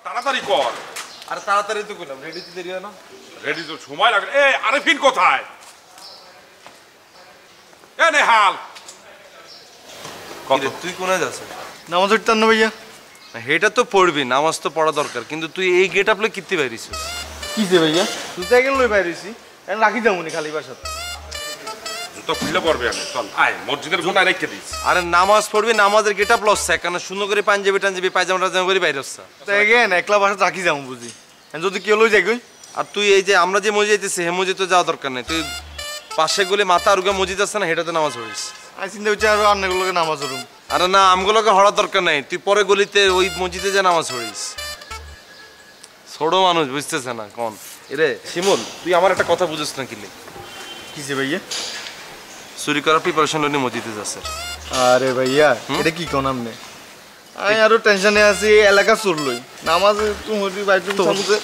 তাড়াতাড়ি কর। আরে তাড়াতাড়ি তো করলাম, রেডি তো দেরি হয় না। রেডি তো সময় লাগে। এই আরেফিন কোথায়? এ নেহাল কত তুই কোনে যাচ্ছ? নামাজ পড়তাম না ভাইয়া। হেটা তো পড়বি, নামাজ তো পড়া দরকার, কিন্তু তুই এই গেট আপলে কিত্তি বাইরিছিস? কিসে ভাইয়া? তুই তো একেন লই বাইরেছি, এখন রাখি যাবনি খালি বাসাত। জুতো খুললে পড়বে আমি। চল আয়, মসজিদের কোনায় রেখে দিস। আরে নামাজ পড়বি, নামাজের গেট আপ লস কেন? সুন্দর করে পাঞ্জাবি টাঞ্জাবি পায়জামা টাজামা করে বাইরে আসছা। তো এগেন একলা বাসাত রাখি যাবো বুঝি, যদি কেউ লই যাই গই। আর তুই এই যে আমরা যে মসজিদ যাইতেছি হে মসজিদ তো যাওয়া দরকার নেই, তুই পাশে গেলে মাথা আরুগা মসজিদ আছে না, হেটাতে নামাজ পড়িস। আমি চিন্তা করছি আরো অন্যগুলোকে নামাজ পড়ুম। আরে না, আমগুলোকে হওয়ার দরকার নাই, তুই পরে গলিতে ওই মসজিদে যা নামাজ পড়িস। ছোট মানুষ বুঝতেছে না কোন এরে। শিমুল, তুই আমার একটা কথা বুঝিস না কিলে? কিসে ভাইয়া? চুরি করার প্রিপারেশন লইনি মসজিদে যাচ্ছে। আরে ভাইয়া এটা কি কোন আমনে? আমি আরো টেনশনে আছি, এলাকা চোর লই নামাজ তুমি বাইরে সামুতে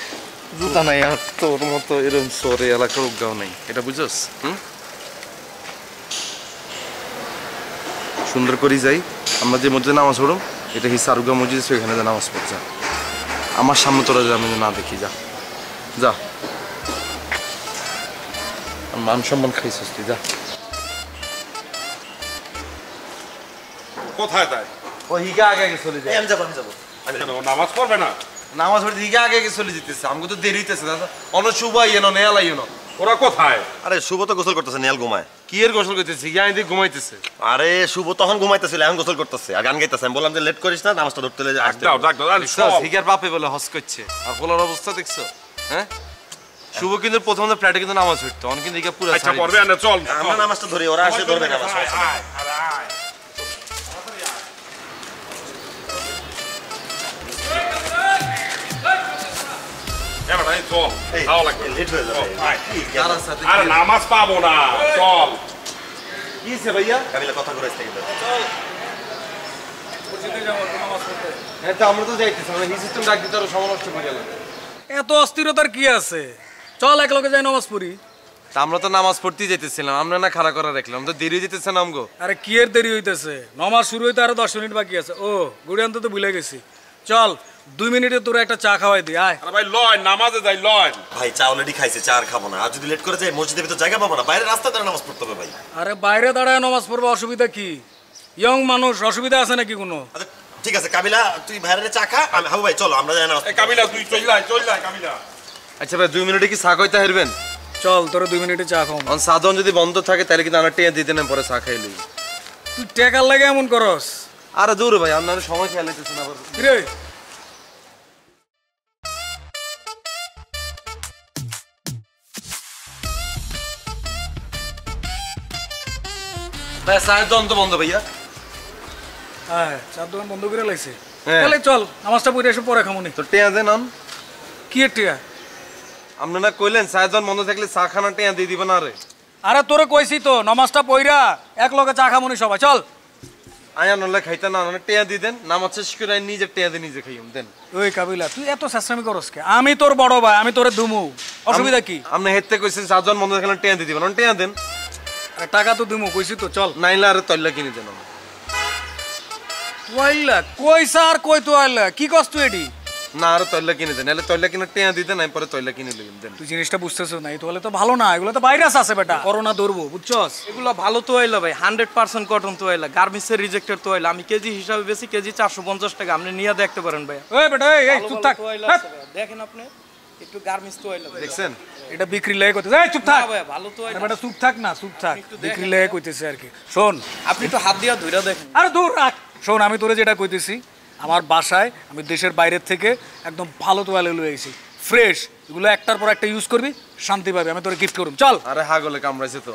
জুতা নাই আর। তোর মতো এরকম সরে এলাকার উদ্গাও নাই, এটা বুঝছস? সুন্দর করে যাই আমরা যে মসজিদে নামাজ পড়ুম, এটা হিসা আরুগা মসজিদ, সেখানে যা নামাজ পড়। যা, আমার সামনে তোরা যা, আমি না দেখি। যা যা, মান সম্মান খাইছিস তুই, যা। কোথায় তাই? ও হিগা আগে আগে চলে যায়। আমি যাবো আমি যাবো। কেন ও নামাজ পড়বে না? নামাজ পড়তে হিগা আগে আগে চলে যেতেছে, আমাকে তো দেরি হইতেছে দাদা। অন শুভ আইয়ে না নেয়াল আইয়ে না। ওরা কোথায়? আরে শুভ তো গোসল করতেছে, নেয়াল ঘুমায়। কি এর গোসল করতেছে? হিগা আইতে ঘুমাইতেছে। আরে শুভ তখন ঘুমাইতেছিল, এখন গোসল করতেছে আর গান গাইতেছে। আমি বললাম যে লেট করিস না, নামাজটা ধরতে আসতে। দাও ডাক দাও। হিগার বাপে বলে হস করছে, আর পোলার অবস্থা দেখছো? হ্যাঁ, শুভ কিন্তু প্রথম ফ্ল্যাটে কিন্তু নামাজ পড়তো, অন কিন্তু হিগা পুরো আচ্ছা পড়বে না, চল আমরা নামাজটা ধরি, ওরা আসে ধরবে নামাজ। লেট হয়ে যাবে। আরে নামাজ পাবো না, চল। কি হয়েছে ভাইয়া? কাবিলা কথা করে আসতে কিন্তু হ্যাঁ তো আমরা তো যাইতেছি, মানে সিস্টেম ডাক দিতে আরো সময় নষ্ট করে গেলাম। এত অস্থিরতার কি আছে? চল এক লগে যাই নামাজ পড়ি। তা আমরা তো নামাজ পড়তেই যাইতেছিলাম, আমরা না খাড়া করা রাখলাম, তো দেরি যেতেছে না আমগো। আরে কি এর দেরি হইতেছে? নামাজ শুরু হইতে আরো 10 মিনিট বাকি আছে। ও গুড়ি আনতে তো ভুলে গেছি। চল 2 মিনিটে তোরা একটা চা খাওয়াই দি। আয়। আরে ভাই লয়, নামাজে যাই লয়। ভাই চা অলরেডি খাইছে, চা আর খাবো না। আর যদি লেট করে যাই মসজিদের ভিতর জায়গা পাবো না, বাইরে রাস্তা ধরে নামাজ পড়তে হবে ভাই। আরে বাইরে দাঁড়ায় নামাজ পড়বে, অসুবিধা কি? ইয়ং মানুষ, অসুবিধা আছে নাকি কোনো? আচ্ছা ঠিক আছে কাবিলা, তুই বাইরে চা খা, আমি হাবু ভাই চলো আমরা যাই নামাজ। এ কাবিলা তুই চল যাই কাবিলা। আচ্ছা ভাই 2 মিনিটে কি চা খাইতে হারবেন? চল তোরা 2 মিনিটে চা খাও। অন সাধন যদি বন্ধ থাকে তাহলে কিন্তু আমরা টেয়া দিতে না, পরে চা খাইলি। তুই টেকার লাগে এমন করস? আরে দূর ভাই, আপনার সময় খেয়াল হইতেছে না। রে ভাই চায়ের দোকান তো বন্ধ ভাইয়া। হ্যাঁ, চার দোকান বন্ধ করে লাইছে। হ্যাঁ। তাহলে চল নামাজটা পড়ে এসে পরে খামুনি। তো টেয়া দেন অন। কি এর টিয়া? আপনি না কইলেন চায়ের দোকান বন্ধ থাকলে চা খানা টেয়া দিয়ে দিবেন। আরে আরে তোরে কইছি তো নামাজটা পইরা এক লগে চা খামুনি সবাই। চল। আয়া নলে খাইতে না, টেয়া দিয়ে দেন, নামাজ শেষ করে নিজে টেয়া দিয়ে নিজে খাইম দেন। ওই কাবিলা তুই এত চেষ্টামি করস কে? আমি তোর বড় ভাই, আমি তোরে দুমু, অসুবিধা কি? আপনি হেতে কইছেন চায়ের দোকান বন্ধ থাকলে টেয়া দিয়ে দিবেন, টেয়া দেন। আরে টাকা তো দুমু কইছি তো, চল। নাইলে আরে তৈলা কিনে দেন। তুইলা কইছা আর কই তুইলা কি কস তুই এডি? না আরে তৈলা কিনে দেন, নাহলে তৈলা কিনে টেয়া দিতে নাই, পরে তৈলা কিনে লইম দেন। তুই জিনিসটা বুঝতেছ না, এই তোলে তো ভালো না, এগুলো তো ভাইরাস আছে বেটা, করোনা ধরবো, বুঝছস? এগুলো ভালো তো হইলো ভাই, 100% কটন তো হইলো, গার্মেন্টসের রিজেক্টেড তো হইলো। আমি কেজি হিসাবে বেশি, কেজি 450 টাকা, আপনি নিয়ে দেখতে পারেন ভাই। ওই বেটা এই চুপ থাক। দেখেন আপনি একটু গার্মেন্টস তো হইলো দেখছেন এটা বিক্রি লাগে কইতেছে। এই চুপ থাক ভাই, ভালো তো হইলো। বেটা, চুপ থাক না, চুপ থাক, বিক্রি লাগে কইতেছে আর কি। শোন আপনি একটু হাত দিয়া ধইরা দেখেন। আরে দূর রাখ। শোন আমি তোরে যেটা কইতেছি, আমার বাসায় আমি দেশের বাইরের থেকে একদম ভালো তোয়ালে লয়ে আইছি, ফ্রেশ। এগুলো একটার পর একটা ইউজ করবি, শান্তি পাবি, আমি তোরে গিফট করুম। চল। আরে হাগলে কামড়াইছে তো।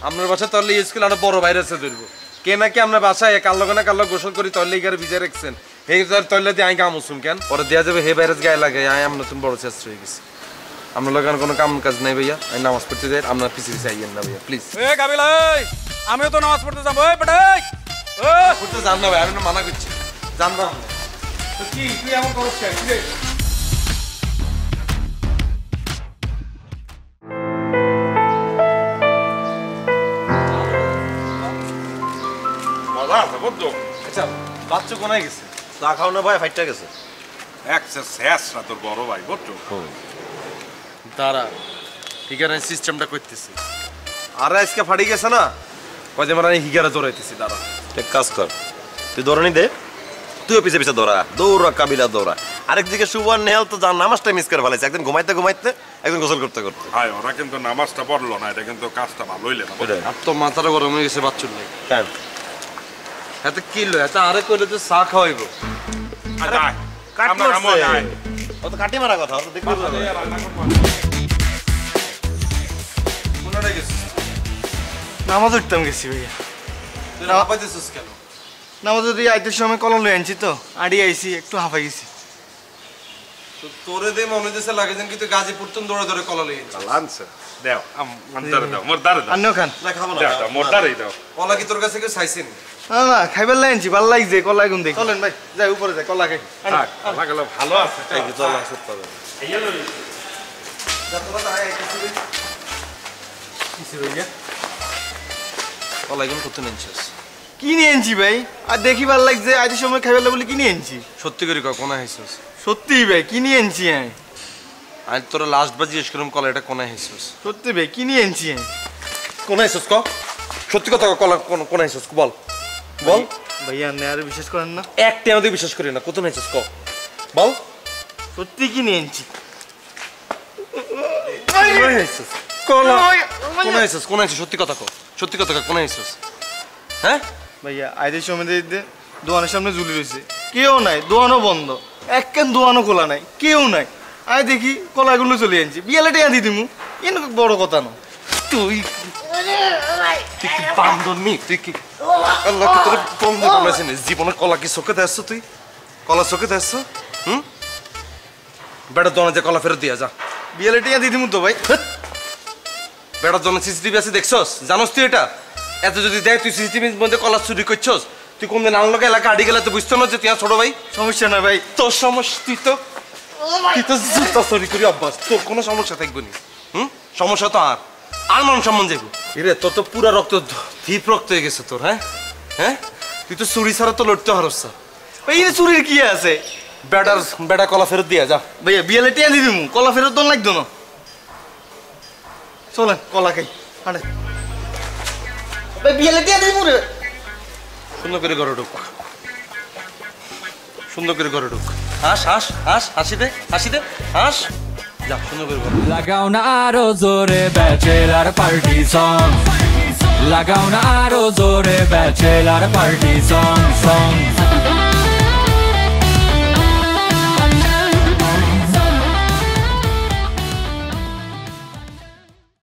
আপনার বাসায় তলে ইউজ করলে একটা বড় ভাইরাসে ধরবো। কে নাকি আপনার বাসায় কাল্লো গোসল করি তলে গিয়ে ভিজে রাখছেন, হে তলে দিয়ে আই কামুসুম কেন? পরে দেওয়া যাবে হে ভাইরাস গায়ে লাগে, আই আমি নতুন বড় চেষ্টা হয়ে গেছি। আপনার লাগান কোনো কাম কাজ নাই ভাইয়া, আমি নামাজ পড়তে যাই, আপনার পিছিয়ে পিছিয়ে আইয়েন না ভাইয়া প্লিজ। এ কাবিলা এই, আমিও তো নামাজ পড়তে যাব। ওই বেটা এই, পড়তে যান না ভাই, আমি মানা করছি, জান না। তো কি তুই এমন করছ কেন? কি রে? মজা আছে বুঝছো? আচ্ছা বাচ্চা কোনায় গেছে? চা খাও না ভাই, ফাইটটা গেছে। একসের শেষরা তোর বড় ভাই বুঝছো দাঁড়া হিগারের সিস্টেমটা করতেছি আরে আজকে ফাড়ি গেছে না কয়ে মানে হিগারে দৌড়াইতেছি দাঁড়া এক কাজ কর তুই দৌড়ানি দে তুইও পিছে পিছে দৌড়া কাবিলা দৌড়া আরেকদিকে সুবন নেহাল তো যার নামাজটা মিস করে ফেলেছে একদিন ঘুমাইতে একদিন গোসল করতে ভাই ওরা কিন্তু নামাজটা পড়লো না এটা কিন্তু কাজটা ভালো হইলে না আর তো মাথাটা গরম হয়ে গেছে বাচ্চুর নেই কেন এত কি লো এত আরে কইলে তো চা খাওয়াইব ও তো কাটি মারা কথা ও তো দেখবি কোনটা গেছিস নামাজ উঠতাম গেছি ভাইয়া তুই না হাঁপাইতেছিস কেন নামাজ উঠে আইতের সময় কলম লই আনছি তো আড়ি আইছি একটু হাঁপাই গেছি তো তোরে দে মনে দিছে লাগে যেন কি তুই গাজীপুর তুন দৌড়ে দৌড়ে কলা লই লাঞ্চ দাও দাঁড়ে দাও মোর দাঁড়ে দাও আন্নিও খান না খাবো না দাও মোর দাঁড়ে দাও কলা কি তোর কাছে কেউ চাইছেন না না খাইবার লাই আনছি ভালো লাগছে কলা গুন দেখি চলেন ভাই যাই উপরে যাই কলা খাই থাক লাগালে ভালো আছে চল আসত পাবে কলা গুন কত নিছিস কি নিয়ে আনছি ভাই আর দেখি ভালো লাগছে আইতের সময় খাইবার বলে কি নিয়ে আনছি সত্যি করে কয় কোনা হইছিস সত্যি ভাই কি নিয়ে আনছি আমি আজ তোরা লাস্ট বার জিজ্ঞেস করলাম কলা এটা কোনা হইছিস সত্যি ভাই কি নিয়ে আনছি আমি কোনা হইছিস ক সত্যি কথা কলা কোনা হইছিস বল বল ভাইয়া আপনি আর বিশ্বাস করেন না একটা আমাদের বিশ্বাস করি না কত হইছিস ক বল সত্যি কি নিয়ে আনছি কোনা হইছিস কলা কোনা হইছিস কোনা হইছিস সত্যি কথা ক সত্যি কথা ক কোনা হইছিস হ্যাঁ ভাইয়া আইদের সময় দেখতে দোকানের সামনে ঝুলি রয়েছে কেউ নাই দোকানও বন্ধ এক কেন দোকানও খোলা নাই কেউ নাই আয় দেখি কলাগুলো চলে আনছি বিয়ালে টেয়া দি দিমু এন বড় কথা না তুই তুই কি বান্দর নি তুই কি আল্লাহ কি তোর বন্ধু বানাইছিস জীবনে কলা কি চোখে দেখছ তুই কলা চোখে দেখছ হুম বেটার দোকানে যে কলা ফেরত দিয়া যা বিয়ালে টেয়া দি দিমু তো ভাই বেটার দোকানে সিসিটিভি আছে দেখছস জানোস তুই এটা এত যদি দেখ তুই সিসিটিভির মধ্যে কলা চুরি করছস তুই কোনদিন আনলোকে এলাকা আড়ি গেলে তো বুঝতো না যে তুই ছোট ভাই সমস্যা না ভাই তোর সমস্যা তুই তো জুতা চুরি করি অভ্যাস তোর কোনো সমস্যা থাকবে না হুম সমস্যা তো আর মান সম্মান যাবো রে তোর তো পুরা রক্ত ধীপ রক্ত হয়ে গেছে তোর হ্যাঁ হ্যাঁ তুই তো চুরি ছাড়া তো লড়তে হারস ভাই এই চুরির কি আছে বেটা কলা ফেরত দিয়া যা ভাইয়া বিয়ালে টেয়া দি দিমু কলা ফেরত দন লাগতো না চলেন কলা খাই হাঁটে ভাই বিয়ালে টেয়া দিমু রে সুন্দর করে ঘরে ঢুক সুন্দর করে ঘরে ঢুক হাস হাস হাস হাসি দে হাস যা সুন্দর করে ঘরে লাগাও না আরো জোরে ব্যাচেলার পার্টি সং লাগাও না আরো জোরে ব্যাচেলার পার্টি সং